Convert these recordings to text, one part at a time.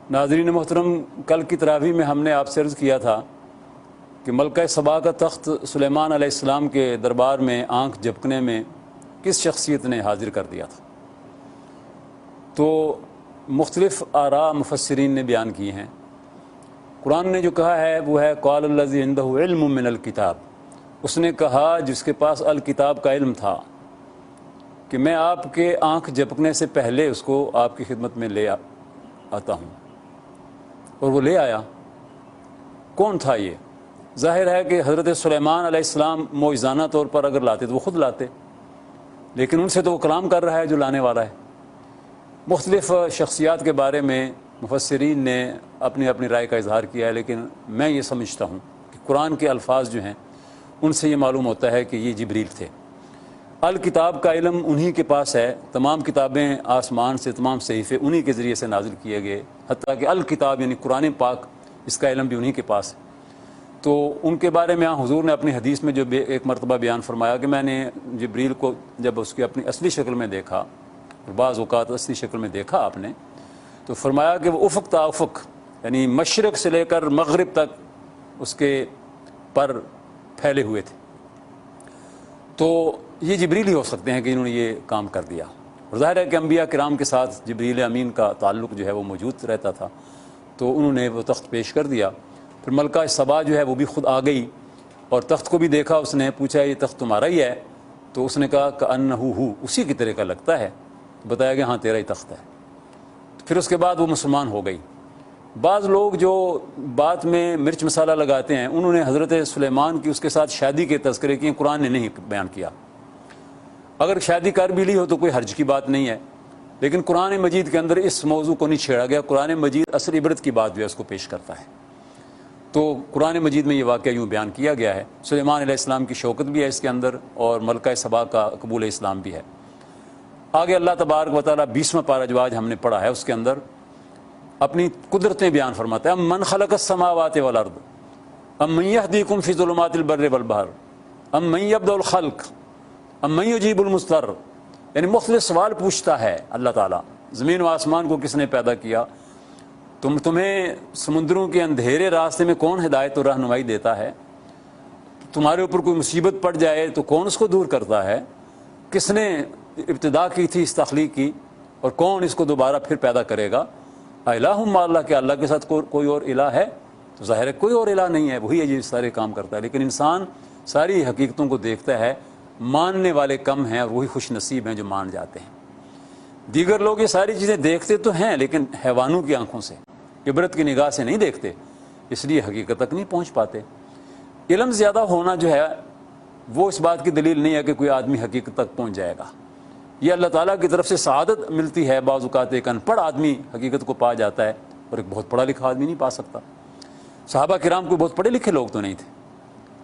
ناظرین محترم، کل کی تراویح میں ہم نے آپ سے عرض کیا تھا کہ ملکہ سبا کا تخت سلیمان علیہ السلام کے دربار میں آنکھ جھپکنے میں کس شخصیت نے حاضر کر دیا تھا۔ تو مختلف آراء مفسرین نے بیان کی ہیں۔ قرآن نے جو کہا ہے وہ ہے قال الذی عندہ علم من الکتاب، اس نے کہا جس کے پاس الکتاب کا علم تھا کہ میں آپ کے آنکھ جھپکنے سے پہلے اس کو آپ کی خدمت میں لے آتا ہوں، اور وہ لے آیا۔ کون تھا یہ؟ ظاہر ہے کہ حضرت سلیمان علیہ السلام معجزانہ طور پر اگر لاتے تو وہ خود لاتے، لیکن ان سے تو وہ کلام کر رہا ہے جو لانے والا ہے۔ مختلف شخصیات کے بارے میں مفسرین نے اپنی اپنی رائے کا اظہار کیا ہے، لیکن میں یہ سمجھتا ہوں کہ قرآن کے الفاظ جو ہیں ان سے یہ معلوم ہوتا ہے کہ یہ جبریل تھے۔ الکتاب کا علم انہی کے پاس ہے، تمام کتابیں آسمان سے، تمام صحیفے انہی کے ذریعے سے نازل کیے گئے، حتیٰ کہ الکتاب یعنی قرآن پاک، اس کا علم بھی انہی کے پاس ہے۔ تو ان کے بارے میں حضور نے اپنی حدیث میں جو ایک مرتبہ بیان فرمایا کہ میں نے جبریل کو جب اس کی اپنی اصلی شکل میں دیکھا، اور بعض اوقات اصلی شکل میں دیکھا آپ نے، تو فرمایا کہ وہ افق تا افق یعنی مشرق سے لے کر مغرب تک اس کے پر پھیلے ہوئے تھے۔ تو یہ جبریل ہی ہو سکتے ہیں کہ انہوں نے یہ کام کر دیا، اور ظاہر ہے کہ انبیاء کرام کے ساتھ جبریل امین کا تعلق جو ہے وہ موجود رہتا تھا، تو انہوں نے وہ تخت پیش کر دیا۔ پھر ملکہ سبا جو ہے وہ بھی خود آ گئی اور تخت کو بھی دیکھا، اس نے پوچھا یہ تخت تمہارا ہی ہے؟ تو اس نے کہا کأنہ ہو، اسی کی طرح کا لگتا ہے۔ بتایا کہ ہاں تیرا ہی تخت ہے۔ پھر اس کے بعد وہ مسلمان ہو گئی۔ بعض لوگ جو بات میں مرچ مسالہ لگاتے ہیں، انہوں نے حضرت سلیمان کی اس کے ساتھ شادی کے تذکرے کیے، قرآن نے نہیں بیان کیا۔ اگر شادی کر بھی لی ہو تو کوئی حرج کی بات نہیں ہے، لیکن قرآن مجید کے اندر اس موضوع کو نہیں چھیڑا گیا۔ قرآن مجید اصل عبرت کی بات جو ہے اس کو پیش کرتا ہے۔ تو قرآن مجید میں یہ واقعہ یوں بیان کیا گیا ہے۔ سلیمان علیہ السلام کی شوکت بھی ہے اس کے اندر، اور ملکہ سبا کا قبول اسلام بھی ہے۔ آگے اللہ تبارک و تعالیٰ 20واں پارہ جو آج ہم نے پڑھا ہے اس کے اندر اپنی قدرتیں بیان فرماتا ہے۔ ام من خلق السماوات والارض ام من یہدیکم فی ظلمات البر والبحر ام من یبدأ الخلق ام من یجیب المضطر، یعنی مختلف سوال پوچھتا ہے اللہ تعالیٰ۔ زمین و آسمان کو کس نے پیدا کیا؟ تمہیں سمندروں کے اندھیرے راستے میں کون ہدایت و رہنمائی دیتا ہے؟ تمہارے اوپر کوئی مصیبت پڑ جائے تو کون اس کو دور کرتا ہے؟ کس نے ابتدا کی تھی اس تخلیق کی، اور کون اس کو دوبارہ پھر پیدا کرے گا؟ الہ مع اللہ، کہ اللہ کے ساتھ کوئی اور الہ ہے؟ تو ظاہر ہے کوئی اور الہ نہیں ہے، وہی ہے جو سارے کام کرتا ہے۔ لیکن انسان ساری حقیقتوں کو دیکھتا ہے، ماننے والے کم ہیں اور وہی خوش نصیب ہیں جو مان جاتے ہیں۔ دیگر لوگ یہ ساری چیزیں دیکھتے تو ہیں لیکن حیوانوں کی آنکھوں سے، عبرت کی نگاہ سے نہیں دیکھتے، اس لیے حقیقت تک نہیں پہنچ پاتے۔ علم زیادہ ہونا جو ہے وہ اس بات کی دلیل نہیں ہے کہ کوئی آدمی حقیقت تک پہنچ جائے گا۔ یہ اللہ تعالیٰ کی طرف سے سعادت ملتی ہے۔ بعض اوقات ایک ان پڑھ آدمی حقیقت کو پا جاتا ہے اور ایک بہت پڑھا لکھا آدمی نہیں پا سکتا۔ صحابہ کرام کوئی بہت پڑھے لکھے لوگ تو نہیں تھے،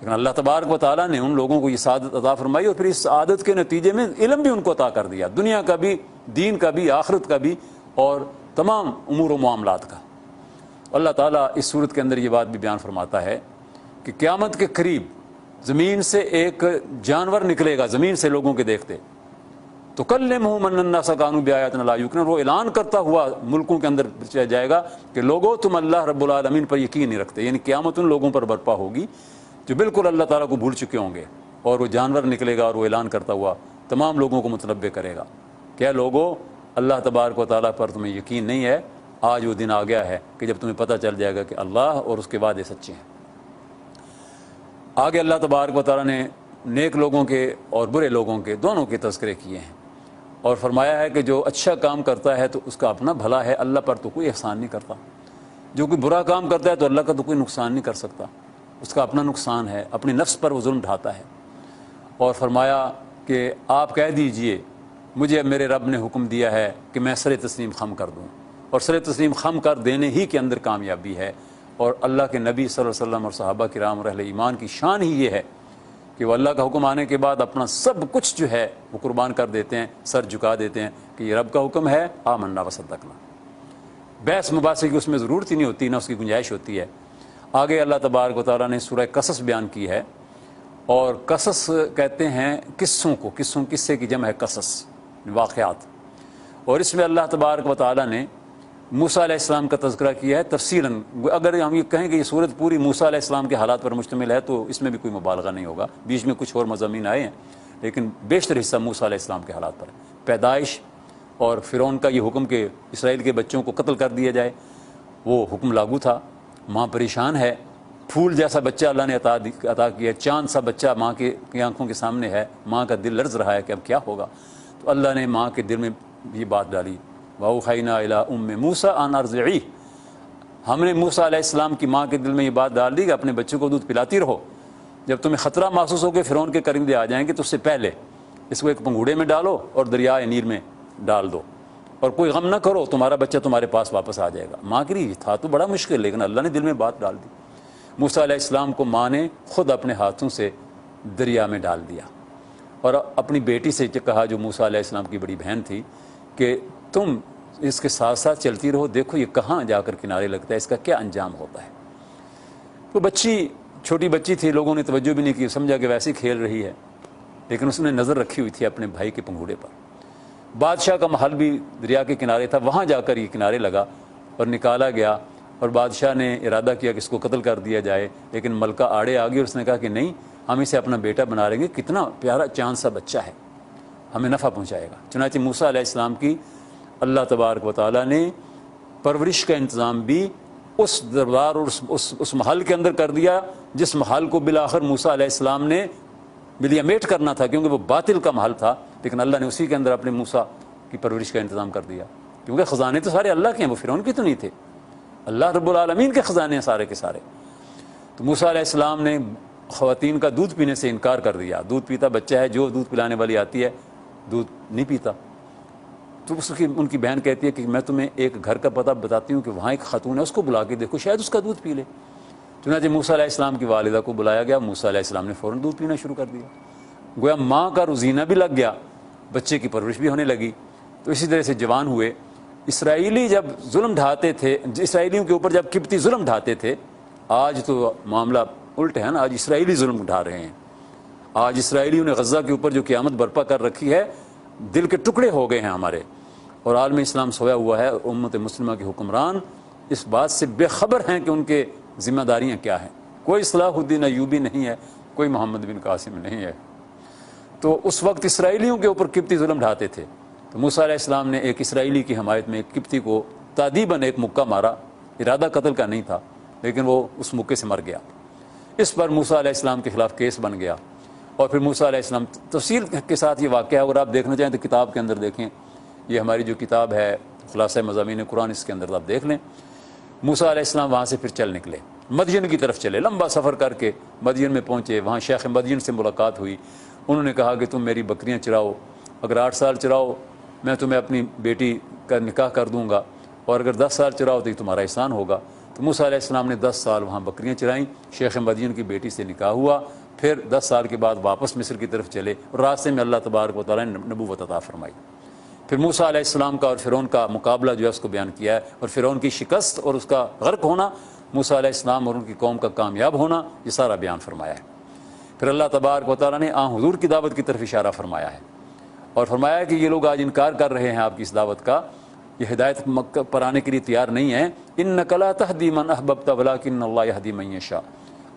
لیکن اللہ تبارک و تعالیٰ نے ان لوگوں کو یہ سعادت عطا فرمائی، اور پھر اس سعادت کے نتیجے میں علم بھی ان کو عطا کر دیا، دنیا کا بھی، دین کا بھی، آخرت کا بھی، اور تمام امور و معاملات کا۔ اللہ تعالیٰ اس صورت کے اندر یہ بات بھی بیان فرماتا ہے کہ قیامت کے قریب زمین سے ایک جانور نکلے گا، زمین سے لوگوں کے دیکھتے، تو کلمہم ان الناس کانوا بآیاتنا لا یوقنون، وہ اعلان کرتا ہوا ملکوں کے اندر جائے گا کہ لوگوں تم اللہ رب العالمین پر یقین نہیں رکھتے، یعنی قیامت ان لوگوں پر برپا ہوگی جو بالکل اللہ تعالیٰ کو بھول چکے ہوں گے، اور وہ جانور نکلے گا اور وہ اعلان کرتا ہوا تمام لوگوں کو متنبع کرے گا، کیا لوگوں اللہ تبارک و تعالیٰ پر تمہیں یقین نہیں ہے؟ آج وہ دن آ گیا ہے کہ جب تمہیں پتہ چل جائے گا کہ اللہ اور اس کے وعدے سچے ہیں۔ آگے اللہ تبارک و تعالیٰ نے نیک لوگوں کے اور برے لوگوں کے دونوں کے تذکرے کیے ہیں، اور فرمایا ہے کہ جو اچھا کام کرتا ہے تو اس کا اپنا بھلا ہے، اللہ پر تو کوئی احسان نہیں کرتا۔ جو کوئی برا کام کرتا ہے تو اللہ کا تو کوئی نقصان نہیں کر سکتا، اس کا اپنا نقصان ہے، اپنی نفس پر وہ ظلم ڈھاتا ہے۔ اور فرمایا کہ آپ کہہ دیجئے مجھے میرے رب نے حکم دیا ہے کہ میں سر تسلیم خم کر دوں، اور سر تسلیم خم کر دینے ہی کے اندر کامیابی ہے۔ اور اللہ کے نبی صلی اللہ علیہ وسلم اور صحابہ کرام اور اہل ایمان کی شان ہی یہ ہے کہ وہ اللہ کا حکم آنے کے بعد اپنا سب کچھ جو ہے وہ قربان کر دیتے ہیں، سر جھکا دیتے ہیں کہ یہ رب کا حکم ہے، آمنا وصدقنا۔ بحث مباحثے کی اس میں ضرورت ہی نہیں ہوتی، نہ اس کی گنجائش ہوتی ہے۔ آگے اللہ تبارک و تعالیٰ نے سورہ قصص بیان کی ہے، اور قصص کہتے ہیں قصوں کو، قصے کی جمع ہے قصص، واقعات، اور اس میں اللہ تبارک و تعالیٰ نے موسیٰ علیہ السلام کا تذکرہ کیا ہے تفصیلاً. اگر ہم یہ کہیں کہ یہ صورت پوری موسیٰ علیہ السلام کے حالات پر مشتمل ہے تو اس میں بھی کوئی مبالغہ نہیں ہوگا. بیچ میں کچھ اور مضامین آئے ہیں لیکن بیشتر حصہ موسیٰ علیہ السلام کے حالات پر ہے. پیدائش اور فرعون کا یہ حکم کہ اسرائیل کے بچوں کو قتل کر دیا جائے، وہ حکم لاگو تھا. ماں پریشان ہے، پھول جیسا بچہ اللہ نے عطا کیا، چاند سا بچہ ماں کی آنکھوں کے سامنے ہے، ماں کا دل لرز رہا ہے کہ اب کیا ہوگا. تو اللہ نے ماں کے دل میں یہ بات ڈالی، وَأَوْحَيْنَا إِلَىٰ أُمِّ مُوسَىٰ أَنْ أَرْضِعِيهِ. ہم نے موسیٰ علیہ السلام کی ماں کے دل میں یہ بات ڈال دی کہ اپنے بچوں کو دودھ پلاتی رہو، جب تمہیں خطرہ محسوس ہو کہ فرعون کے کرندے آ جائیں گے تو اس سے پہلے اس کو ایک پنگوڑے میں ڈالو اور دریائے نیل میں ڈال دو، اور کوئی غم نہ کرو، تمہارا بچہ تمہارے پاس واپس آ جائے گا. ماں کے لیے تھا تو بڑا مشکل، لیکن اللہ نے دل میں بات ڈال دی. موسیٰ علیہ السلام کو ماں نے خود اپنے ہاتھوں سے دریا میں ڈال دیا اور اپنی بیٹی سے کہا جو موسیٰ علیہ السلام کی بڑی بہن تھی کہ تم اس کے ساتھ ساتھ چلتی رہو، دیکھو یہ کہاں جا کر کنارے لگتا ہے، اس کا کیا انجام ہوتا ہے. تو بچی چھوٹی بچی تھی، لوگوں نے توجہ بھی نہیں کی، سمجھا کہ ویسے ہی کھیل رہی ہے، لیکن اس نے نظر رکھی ہوئی تھی اپنے بھائی کے پنگوڑے پر. بادشاہ کا محل بھی دریا کے کنارے تھا، وہاں جا کر یہ کنارے لگا اور نکالا گیا، اور بادشاہ نے ارادہ کیا کہ اس کو قتل کر دیا جائے، لیکن ملکہ آڑے آ گئی اور اس نے کہا کہ نہیں، ہم اسے اپنا بیٹا بنا لیں گے، کتنا پیارا چاند سا بچہ ہے، ہمیں نفع پہنچائے گا. چنانچہ موسیٰ علیہ السلام کی اللہ تبارک و تعالیٰ نے پرورش کا انتظام بھی اس دربار اور اس محل کے اندر کر دیا جس محل کو بالآخر موسیٰ علیہ السلام نے ملیامیٹ کرنا تھا، کیونکہ وہ باطل کا محل تھا، لیکن اللہ نے اسی کے اندر اپنے موسیٰ کی پرورش کا انتظام کر دیا. کیونکہ خزانے تو سارے اللہ کے ہیں، وہ فرعون کے تو نہیں تھے، اللہ رب العالمین کے خزانے ہیں سارے کے سارے. تو موسیٰ علیہ السلام نے خواتین کا دودھ پینے سے انکار کر دیا. دودھ پیتا بچہ ہے، جو دودھ پلانے والی آتی ہے دودھ نہیں پیتا. تو ان کی بہن کہتی ہے کہ میں تمہیں ایک گھر کا پتہ بتاتی ہوں کہ وہاں ایک خاتون ہے، اس کو بلا کے دیکھو، شاید اس کا دودھ پی لے. چنانچہ موسیٰ علیہ السلام کی والدہ کو بلایا گیا، موسیٰ علیہ السلام نے فوراً دودھ پینا شروع کر دیا. گویا ماں کا روزینہ بھی لگ گیا، بچے کی پرورش بھی ہونے لگی. تو اسی طرح سے جوان ہوئے. اسرائیلی جب ظلم ڈھاتے تھے، اسرائیلیوں کے اوپر جب قبطی ظلم ڈھاتے تھے، آج تو معاملہ الٹ ہے نا، آج اسرائیلی ظلم ڈھا رہے ہیں. آج اسرائیلیوں نے غزہ کے اوپر جو قیامت برپا کر رکھی ہے، دل کے ٹکڑے ہو گئے ہیں ہمارے، اور عالم اسلام سویا ہوا ہے. امت مسلمہ کے حکمران اس بات سے بے خبر ہیں کہ ان کے ذمہ داریاں کیا ہیں. کوئی صلاح الدین ایوبی نہیں ہے، کوئی محمد بن قاسم نہیں ہے. تو اس وقت اسرائیلیوں کے اوپر قبطی ظلم ڈھاتے تھے. تو موسیٰ علیہ السلام نے ایک اسرائیلی کی حمایت میں ایک قبطی کو تادیباً ایک مکہ مارا. ارادہ قتل کا نہیں تھا، لیکن وہ اس مکے سے مر گیا. اس پر موسیٰ علیہ السلام کے خلاف کیس بن گیا، اور پھر موسیٰ علیہ السلام تفصیل کے ساتھ یہ واقعہ ہے. اگر آپ دیکھنا چاہیں تو کتاب کے اندر دیکھیں، یہ ہماری جو کتاب ہے خلاصہ مضامین قرآن، اس کے اندر آپ دیکھ لیں. موسیٰ علیہ السلام وہاں سے پھر چل نکلے، مدین کی طرف چلے، لمبا سفر کر کے مدین میں پہنچے. وہاں شیخ مدین سے ملاقات ہوئی. انہوں نے کہا کہ تم میری بکریاں چراؤ، اگر 8 سال چراؤ میں تمہیں اپنی بیٹی کا نکاح کر دوں گا، اور اگر 10 سال چراؤ تو یہ تمہارا احسان ہوگا. تو موسیٰ علیہ السلام نے 10 سال وہاں بکریاں چرائیں. شیخ مدین کی بیٹی سے نکاح ہوا. پھر 10 سال کے بعد واپس مصر کی طرف چلے، اور راستے میں اللہ تبارک و تعالیٰ نے نبوت عطا فرمائی. پھر موسیٰ علیہ السلام کا اور فرعون کا مقابلہ جو ہے اس کو بیان کیا ہے، اور فرعون کی شکست اور اس کا غرق ہونا، موسیٰ علیہ السلام اور ان کی قوم کا کامیاب ہونا، یہ سارا بیان فرمایا ہے. پھر اللہ تبارک و تعالیٰ نے حضور کی دعوت کی طرف اشارہ فرمایا ہے، اور فرمایا ہے کہ یہ لوگ آج انکار کر رہے ہیں آپ کی اس دعوت کا، یہ ہدایت پر آنے کے لیے تیار نہیں ہیں. انک لا تہدی من احببت ولکن اللہ یہدی من یشاء.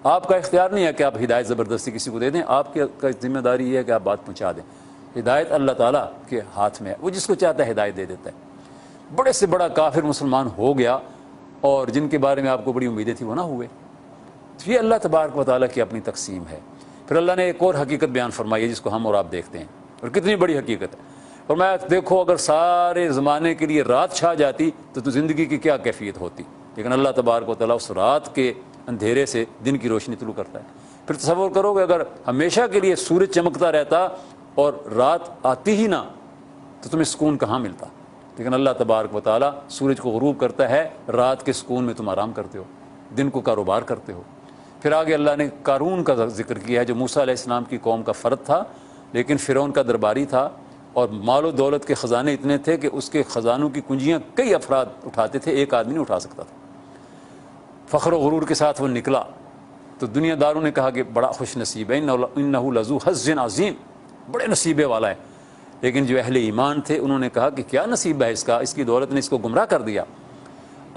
آپ کا اختیار نہیں ہے کہ آپ ہدایت زبردستی کسی کو دے دیں، آپ کی ذمہ داری یہ ہے کہ آپ بات پہنچا دیں. ہدایت اللہ تعالیٰ کے ہاتھ میں ہے، وہ جس کو چاہتا ہے ہدایت دے دیتا ہے. بڑے سے بڑا کافر مسلمان ہو گیا، اور جن کے بارے میں آپ کو بڑی امیدیں تھیں وہ نہ ہوئے. یہ اللہ تبارک و تعالیٰ کی اپنی تقسیم ہے. پھر اللہ نے ایک اور حقیقت بیان فرمائی ہے جس کو ہم اور آپ دیکھتے ہیں، اور کتنی بڑی حقیقت ہے. فرمایا دیکھو اگر سارے زمانے کے لیے رات چھا جاتی تو زندگی کی کیا کیفیت ہوتی، لیکن اللہ تبارک و تعالیٰ اس رات کے اندھیرے سے دن کی روشنی طلوع کرتا ہے. پھر تصور کرو کہ اگر ہمیشہ کے لیے سورج چمکتا رہتا اور رات آتی ہی نہ تو تمہیں سکون کہاں ملتا. لیکن اللہ تبارک و تعالیٰ سورج کو غروب کرتا ہے، رات کے سکون میں تم آرام کرتے ہو، دن کو کاروبار کرتے ہو. پھر آگے اللہ نے قارون کا ذکر کیا ہے جو موسیٰ علیہ السلام کی قوم کا فرد تھا، لیکن فرعون کا درباری تھا، اور مال و دولت کے خزانے اتنے تھے کہ اس کے خزانوں کی کنجیاں کئی افراد اٹھاتے تھے، ایک آدمی نہیں اٹھا سکتا تھا. فخر و غرور کے ساتھ وہ نکلا تو دنیا داروں نے کہا کہ بڑا خوش نصیب ہے، انہ لذو حظ عظیم، بڑے نصیبے والا ہے. لیکن جو اہل ایمان تھے انہوں نے کہا کہ کیا نصیب ہے اس کا، اس کی دولت نے اس کو گمراہ کر دیا.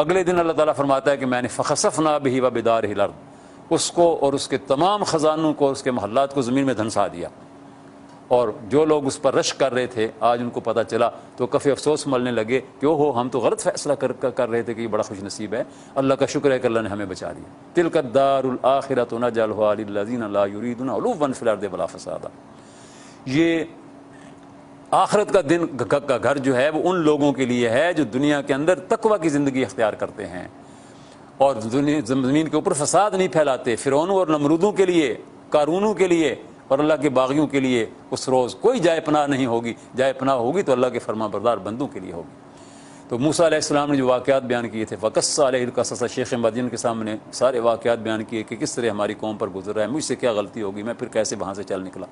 اگلے دن اللہ تعالیٰ فرماتا ہے کہ میں نے فخسفنا بہ وبدارہ الارض، اس کو اور اس کے تمام خزانوں کو، اس کے محلات کو زمین میں دھنسا دیا، اور جو لوگ اس پر رشک کر رہے تھے آج ان کو پتہ چلا تو کفی افسوس ملنے لگے کہ اوہو ہم تو غلط فیصلہ کر رہے تھے کہ یہ بڑا خوش نصیب ہے۔ اللہ کا شکر ہے کہ اللہ نے ہمیں بچا لیا۔ تلک الدار الآخرۃ نجعلھا للذین لا یریدون علوا فی الارض ولا فسادا، یہ آخرت کا دن کا گھر جو ہے وہ ان لوگوں کے لیے ہے جو دنیا کے اندر تقوی کی زندگی اختیار کرتے ہیں اور زمین کے اوپر فساد نہیں پھیلاتے۔ فرعونوں اور نمرودوں کے لیے، قارونوں کے لیے اور اللہ کے باغیوں کے لیے اس روز کوئی جائے پناہ نہیں ہوگی، جائے پناہ ہوگی تو اللہ کے فرما بردار بندوں کے لیے ہوگی۔ تو موسیٰ علیہ السلام نے جو واقعات بیان کیے تھے، وقص علیہ القصص، شیخ مدین کے سامنے سارے واقعات بیان کیے کہ کس طرح ہماری قوم پر گزر رہا ہے، مجھ سے کیا غلطی ہوگی، میں پھر کیسے وہاں سے چل نکلا۔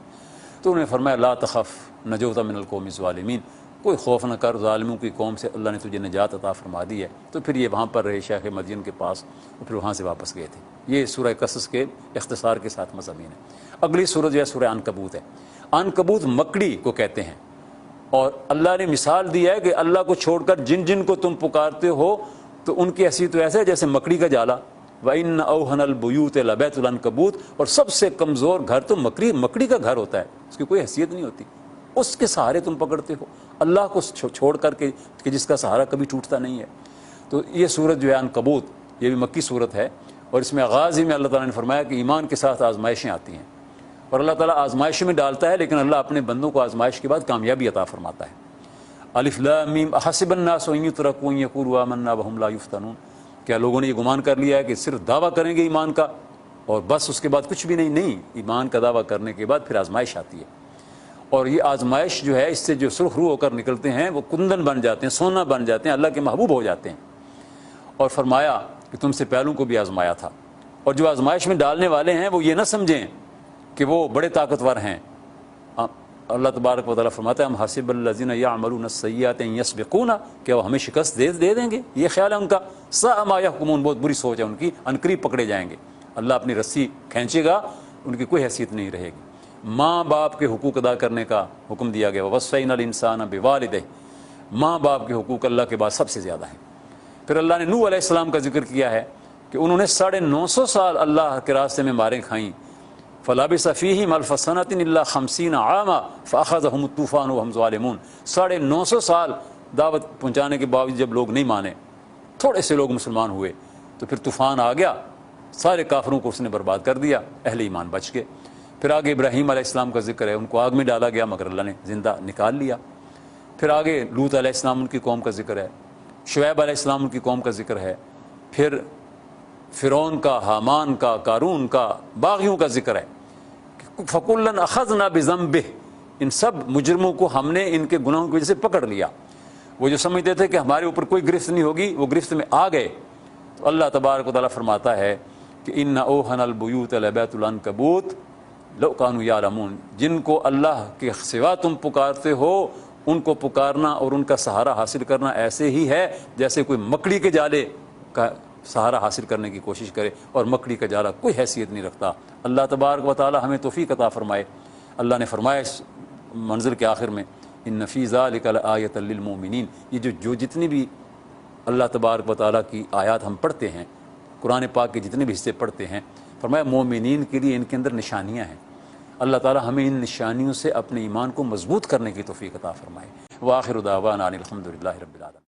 تو انہوں نے فرمایا لا تخف نجوت من القوم الظالمین، کوئی خوف نہ کر، ظالموں کی قوم سے اللہ نے تجھے نجات عطا فرما دی ہے۔ تو پھر یہ وہاں پر رہے شیخ مدین کے پاس، اور پھر وہاں سے واپس گئے تھے۔ یہ سورہ قصص کے اختصار کے ساتھ مضامین ہے۔ اگلی سورہ جو ہے سورہ عنکبوت ہے۔ عنکبوت مکڑی کو کہتے ہیں، اور اللہ نے مثال دی ہے کہ اللہ کو چھوڑ کر جن جن کو تم پکارتے ہو تو ان کی حیثیت تو ایسے ہے جیسے مکڑی کا جالا۔ وَإِنَّ أَوْهَنَ الْبُيُوتِ لَبَيْتُ الْعَنْكَبُوتِ، اور سب سے کمزور گھر تو مکڑی کا گھر ہوتا ہے، اس کی کوئی حیثیت نہیں ہوتی، اس کے سہارے تم پکڑتے ہو اللہ کو چھوڑ کر کے کہ جس کا سہارا کبھی ٹوٹتا نہیں ہے۔ تو یہ سورت جو ہے عنکبوت، یہ بھی مکی سورت ہے، اور اس میں آغاز ہی میں اللہ تعالیٰ نے فرمایا کہ ایمان کے ساتھ آزمائشیں آتی ہیں، اور اللہ تعالیٰ آزمائش میں ڈالتا ہے، لیکن اللہ اپنے بندوں کو آزمائش کے بعد کامیابی عطا فرماتا ہے۔ الف لام میم احسب الناس ان یترکوا ان یقولوا آمنا وهم لا یفتنون، کیا لوگوں نے یہ گمان کر لیا ہے کہ صرف دعویٰ کریں گے ایمان کا اور بس اس کے بعد کچھ بھی نہیں؟ نہیں، ایمان کا دعویٰ کرنے کے بعد پھر آزمائش آتی ہے، اور یہ آزمائش جو ہے اس سے جو سرخ رو ہو کر نکلتے ہیں وہ کندن بن جاتے ہیں، سونا بن جاتے ہیں، اللہ کے محبوب ہو جاتے ہیں۔ اور فرمایا کہ تم سے پہلوں کو بھی آزمایا تھا، اور جو آزمائش میں ڈالنے والے ہیں وہ یہ نہ سمجھیں کہ وہ بڑے طاقتور ہیں۔ اللہ تبارک و تعالیٰ فرماتا ہے ہم حسب الذین یعملون السیئات ان یسبقونا، کیا وہ ہمیں شکست دے دیں گے؟ یہ خیال ہے ان کا، ساء ما یحکمون، بہت بری سوچ ہے ان کی، عنقریب پکڑے جائیں گے، اللہ اپنی رسی کھینچے گا، ان کی کوئی حیثیت نہیں رہے گی۔ ماں باپ کے حقوق ادا کرنے کا حکم دیا گیا، وَوَصَّيْنَا الْإِنسَانَ بِوَالِدَيْهِ، ماں باپ کے حقوق اللہ کے بعد سب سے زیادہ ہیں۔ پھر اللہ نے نوح علیہ السلام کا ذکر کیا ہے کہ انہوں نے 950 سال اللہ کے راستے میں ماریں کھائیں، فَلَبِثَ فِيهِمْ أَلْفَ سَنَةٍ إِلَّا 50 عَامًا فَأَخَذَهُمُ الطُّوفَانُ وَهُمْ ظَالِمُونَ، 950 سال دعوت پہنچانے کے باوجود جب لوگ نہیں مانے، تھوڑے سے لوگ مسلمان ہوئے تو پھر طوفان آ گیا، سارے کافروں کو اس نے برباد کر دیا، اہل ایمان بچ گئے۔ پھر آگے ابراہیم علیہ السلام کا ذکر ہے، ان کو آگ میں ڈالا گیا مگر اللہ نے زندہ نکال لیا۔ پھر آگے لوط علیہ السلام ان کی قوم کا ذکر ہے، شعیب علیہ السلام ان کی قوم کا ذکر ہے، پھر فرعون کا، حامان کا، قارون کا، باغیوں کا ذکر ہے۔ فَكُلًّا أَخَذْنَا بِذَنبِهِ، ان سب مجرموں کو ہم نے ان کے گناہوں کی وجہ سے پکڑ لیا۔ وہ جو سمجھتے تھے کہ ہمارے اوپر کوئی گرفت نہیں ہوگی، وہ گرفت میں آ گئے۔ تو اللہ تبارک و تعالیٰ فرماتا ہے کہ إِنَّ أَوْهَنَ الْبُيُوتَ لَبَيْتُ الْعَنْكَبُوتِ لَوْ كَانُوا يَعْلَمُونَ، جن کو اللہ کے سوا تم پکارتے ہو ان کو پکارنا اور ان کا سہارا حاصل کرنا ایسے ہی ہے جیسے کوئی مکڑی کے جالے کا سہارا حاصل کرنے کی کوشش کرے، اور مکڑی کا جالا کوئی حیثیت نہیں رکھتا۔ اللہ تبارک و تعالی ہمیں توفیق عطا فرمائے۔ اللہ نے فرمایا اس منزل کے آخر میں ان فی ذلک لآیۃ للمؤمنین، یہ جو جتنی بھی اللہ تبارک و تعالیٰ کی آیات ہم پڑھتے ہیں، قرآن پاک کے جتنے بھی حصے پڑھتے ہیں، فرمایا مومنین کے لیے ان کے اندر نشانیاں ہیں۔ اللہ تعالیٰ ہمیں ان نشانیوں سے اپنے ایمان کو مضبوط کرنے کی توفیق عطا فرمائے۔ وآخر دعوانا ان الحمد للہ رب العالمین۔